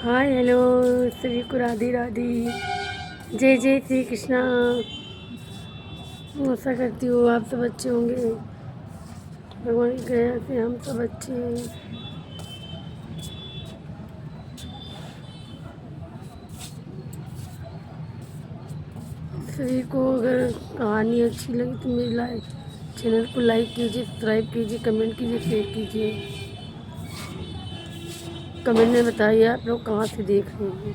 Hi hello सभी को राधे राधे। जय जय श्री कृष्णा। आशा करती हूँ आप सब अच्छे होंगे। भगवान की दया से हम सब अच्छे हैं। सभी को अगर कहानी अच्छी लगी तो मेरे चैनल को लाइक कीजिए, सब्सक्राइब कीजिए, कमेंट कीजिए, शेयर कीजिए। कमेंट में बताइए आप लोग कहाँ से देख रहे हैं।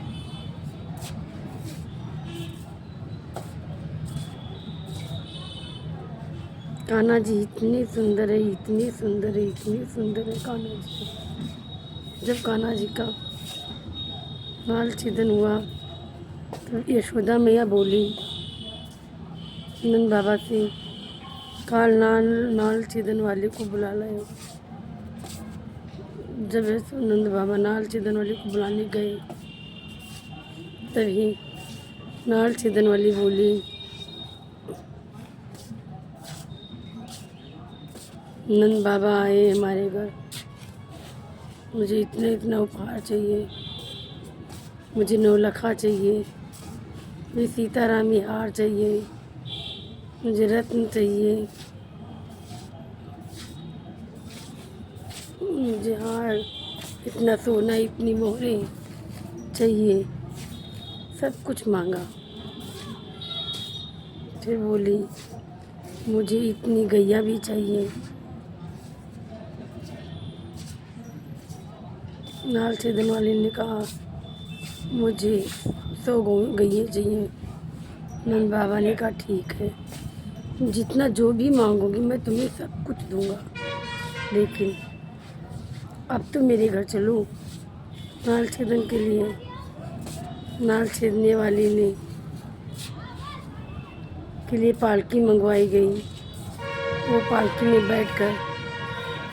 कान्हा जी इतनी सुंदर है, इतनी सुंदर है, इतनी सुंदर है कान्हा जी। जब कान्हा जी का नाल छेदन हुआ तो यशोदा मैया बोली नंद बाबा से, काल नाल छेदन वाले को बुला लाए। जब नंद बाबा नाल छेदन वाले को बुलाने गए तभी नाल छेदन वाली बोली, नंद बाबा आए हमारे घर, मुझे इतना इतना उपहार चाहिए, मुझे नौलखा चाहिए, मुझे सीतारामी हार चाहिए, मुझे रत्न चाहिए, मुझे हार, इतना सोना, इतनी मोहरें चाहिए, सब कुछ मांगा। फिर बोली मुझे इतनी गैया भी चाहिए। नाल छेदन वाले ने कहा मुझे 100 गैये चाहिए। नंद बाबा ने कहा ठीक है, जितना जो भी मांगोगी मैं तुम्हें सब कुछ दूंगा, लेकिन अब तो मेरे घर चलो नाल छेदन के लिए। नाल छेदने वाली ने के लिए पालकी मंगवाई गई। वो पालकी में बैठकर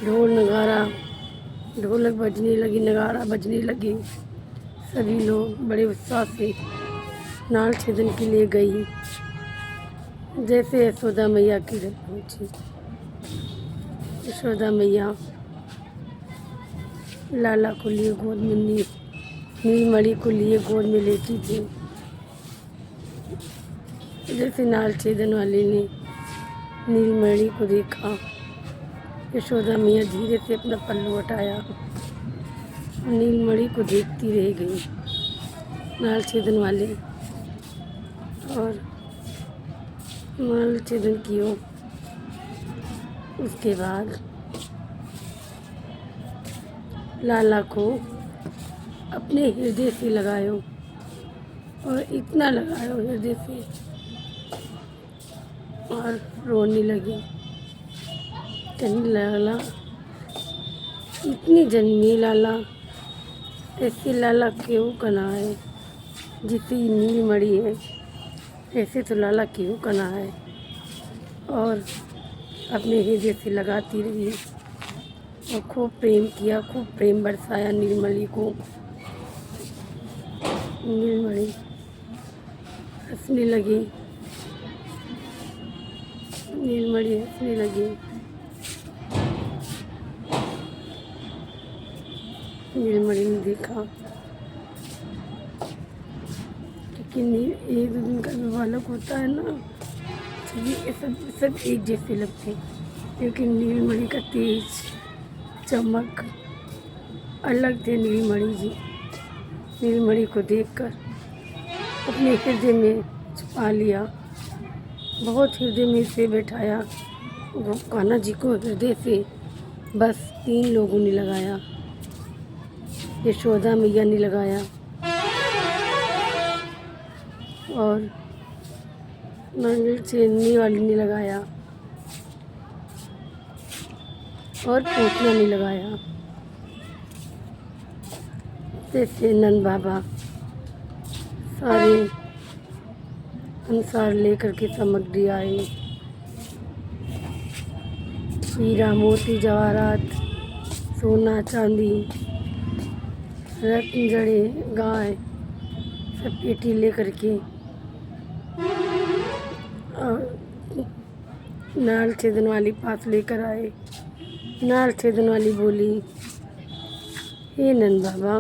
ढोल नगारा, ढोलक बजने लगी, नगाड़ा बजने लगे। सभी लोग बड़े उत्साह से नाल छेदन के लिए गई। जैसे यशोदा मैया के घर पहुंची, यशोदा मैया लाला को लिए गोद में नीलमणि को लिए गोद में लेटी थी। जैसे नाल छेदन वाले ने नीलमणि को देखा, यशोदा मैया धीरे से अपना पल्लू हटाया, नीलमणि को देखती रह गई नाल छेदन वाले। और नाल छेदन किया। उसके बाद लाला को अपने हृदय से लगायो, और इतना लगायो हृदय से, और रोने लगी। कहने लाला इतनी जन्मी लाला, ऐसे लाला क्यों कना है, जितनी नीलमणि है ऐसे तो लाला क्यों कना है। और अपने हृदय से लगाती रही और खूब प्रेम किया, खूब प्रेम बरसाया नीलमणि को। नीलमणि हंसने लगी, नीलमणि हंसने लगी। नीलमणि ने देखा कि एक दो दिन का जो बालक होता है ना, ये सब एक जैसे लगते हैं, लेकिन नीलमणि का तेज चमक अलग थे। नीलमणि जी नीलमणि को देखकर अपने हृदय में छुपा लिया, बहुत हृदय में से बैठाया। कान्हा जी को हृदय से बस 3 लोगों ने लगाया। यशोदा मैया ने लगाया, और नाल छेदने वाली ने लगाया, और पूतना ने लगाया। जैसे नंद बाबा सारे अनुसार लेकर के सामग्री आए, हीरा मोती जवाहरात, सोना चांदी, रत्न जड़े, गाय, सब पेटी लेकर के और नाल छेदन वाली पास लेकर आए। नाल छेदन वाली बोली, हे नंद बाबा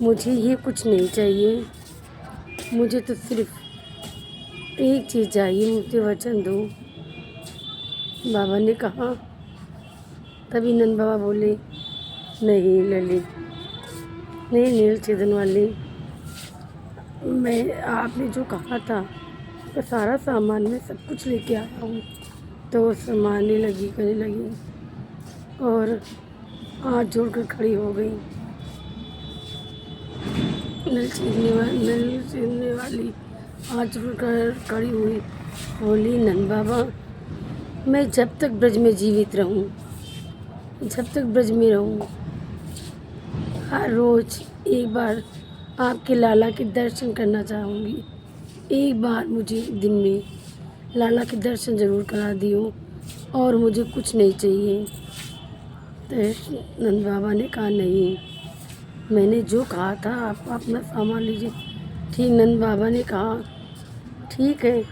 मुझे ये कुछ नहीं चाहिए, मुझे तो सिर्फ एक चीज़ चाहिए, मुझे वचन दो। बाबा ने कहा। तभी नंद बाबा बोले, नहीं ललित, नहीं नील छेदन वाले, मैं आपने जो कहा था तो सारा सामान मैं सब कुछ लेके आया हूँ। तो वो शर्माने लगी, करने लगी और हाथ जोड़कर खड़ी हो गई। नल छीनने वाली हाथ जोड़कर खड़ी हुई, बोली, नंद बाबा, मैं जब तक ब्रज में जीवित रहूं, जब तक ब्रज में रहूं, हर रोज़ एक बार आपके लाला के दर्शन करना चाहूँगी। एक बार मुझे दिन में लाला के दर्शन ज़रूर करा दियो और मुझे कुछ नहीं चाहिए। तो नंद बाबा ने कहा, नहीं, मैंने जो कहा था आप अपना सामान लीजिए। ठीक, नंद बाबा ने कहा, ठीक है,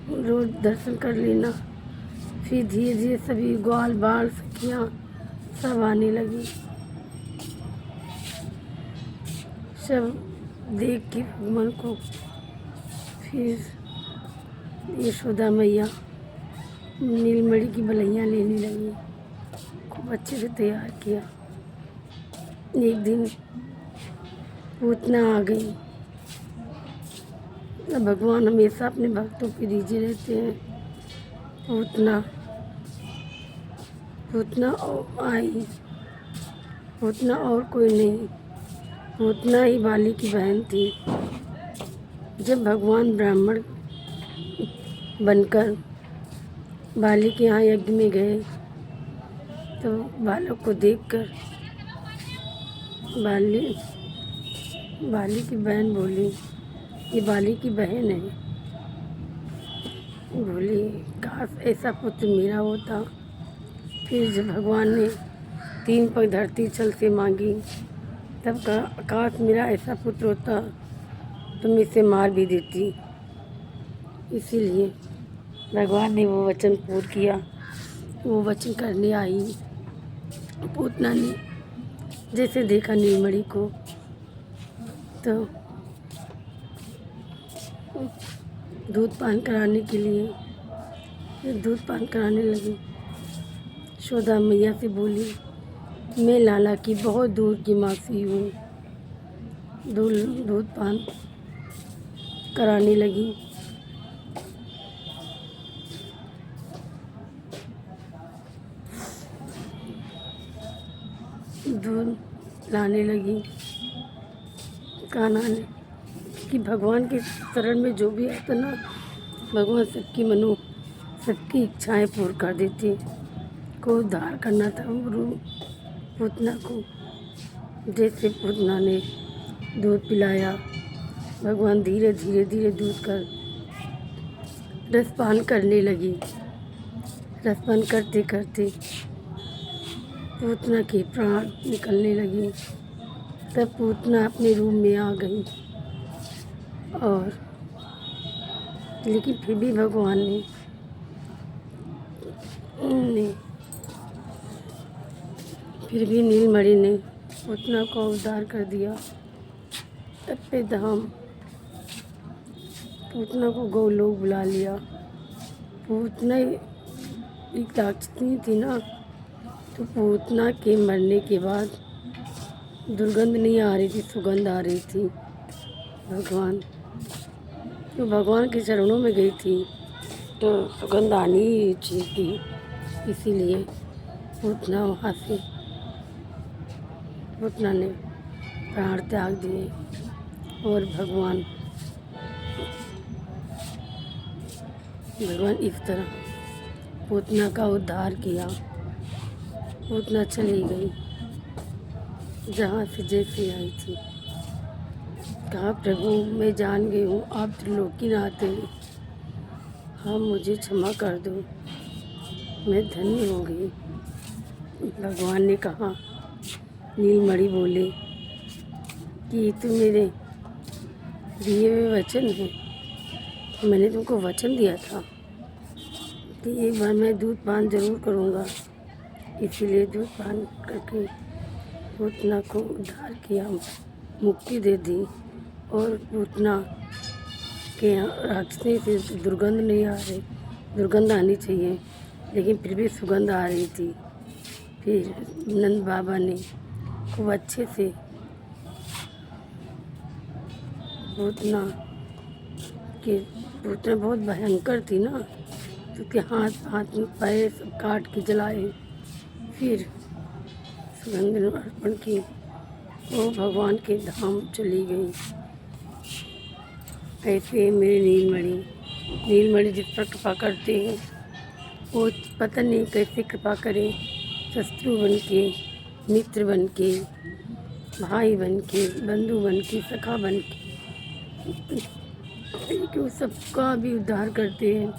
रोज़ दर्शन कर लेना। फिर धीरे धीरे सभी ग्वाल बाल सखियाँ सब आने लगी। सब देख के भगवान को फिर यशोदा मैया नीलमणि की बलैया लेने लगी। खूब अच्छे से तैयार किया। एक दिन पूतना आ गई। भगवान हमेशा अपने भक्तों के रिझे रहते हैं। पूतना आई। पूतना और कोई नहीं, पूतना ही बाली की बहन थी। जब भगवान ब्राह्मण बनकर बाली के यहाँ यज्ञ में गए तो बालक को देखकर बाली की बहन बोली, ये बाली की बहन है। बोली, काश ऐसा पुत्र मेरा होता। फिर जब भगवान ने 3 पग धरती छल से मांगी, तब कहा, काश मेरा ऐसा पुत्र होता तो मैं इसे मार भी देती। इसीलिए भगवान ने वो वचन पूर्ण किया। वो वचन करने आई। पूतना ने जैसे देखा नीलमणि को तो दूध पान कराने के लिए दूध पान कराने लगी। यशोदा मैया से बोली, मैं लाला की बहुत दूर की मासी हूँ। दूध पान कराने लगी। दूध लाने लगी। कान्हा ने कि भगवान के शरण में जो भी आता ना, भगवान सबकी इच्छाएं पूर्ण कर देते। को उद्धार करना था गुरु पूतना को। जैसे पूतना ने दूध पिलाया, भगवान धीरे धीरे दूध का रसपान करने लगी। रसपान करते करते पूतना के प्राण निकलने लगे। तब पूतना अपने रूम में आ गई और लेकिन फिर भी भगवान ने फिर भी नीलमणि ने पूतना को उद्धार कर दिया। तब पे धाम पूतना को गौलोक बुला लिया। पूतना एक राक्षसी थी ना, तो पूतना के मरने के बाद दुर्गंध नहीं आ रही थी, सुगंध आ रही थी। तो भगवान के चरणों में गई थी तो सुगंध आनी ही चाहिए थी। इसीलिए पूतना वहाँ से पूतना ने प्राण त्याग दिए और भगवान इस तरह पूतना का उद्धार किया। पूतना चली गई जहाँ से जैसे आई थी। कहा, प्रभु, मैं जान गई हूँ आप त्रिलोकीनाथ हैं, हाँ मुझे क्षमा कर दो, मैं धन्य हो गई। भगवान ने कहा, नीलमणि बोले कि तुम मेरे दिए हुए वचन है। मैंने तुमको वचन दिया था कि एक बार मैं दूध पान जरूर करूँगा। इसीलिए दूध पान करके पूतना को उद्धार किया, मुक्ति दे दी। और पूतना के रास्ते से दुर्गंध नहीं आ रही, दुर्गंध आनी चाहिए, लेकिन फिर भी सुगंध आ रही थी। फिर नंद बाबा ने खूब अच्छे से पूतना बहुत भयंकर थी ना, तो उसके हाथ में पैर सब काट के जलाए। फिर सुगंध अर्पण की, वो भगवान के धाम चली गई। ऐसे मेरे नीलमणि जिस पर कृपा करते हैं, वो पता नहीं कैसे कृपा करें, शत्रु बन के, मित्र बन के, भाई बन के, बंधु बन के, सखा बन के, कि वो सबका भी उद्धार करते हैं।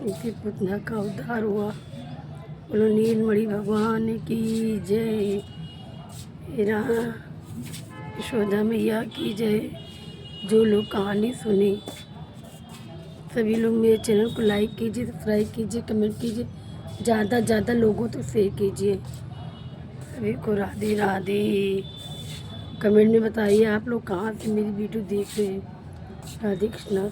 इसी पूतना का उद्धार हुआ। बोलो नीलमणि भगवान की जय, यशोदा मैया की जय। जो लोग कहानी सुने, सभी लोग मेरे चैनल को लाइक कीजिए, सब्सक्राइब कीजिए, कमेंट कीजिए, ज़्यादा लोगों तो शेयर कीजिए। सभी को राधे राधे। कमेंट में बताइए आप लोग कहाँ से मेरी वीडियो देख रहे हैं। राधे कृष्णा।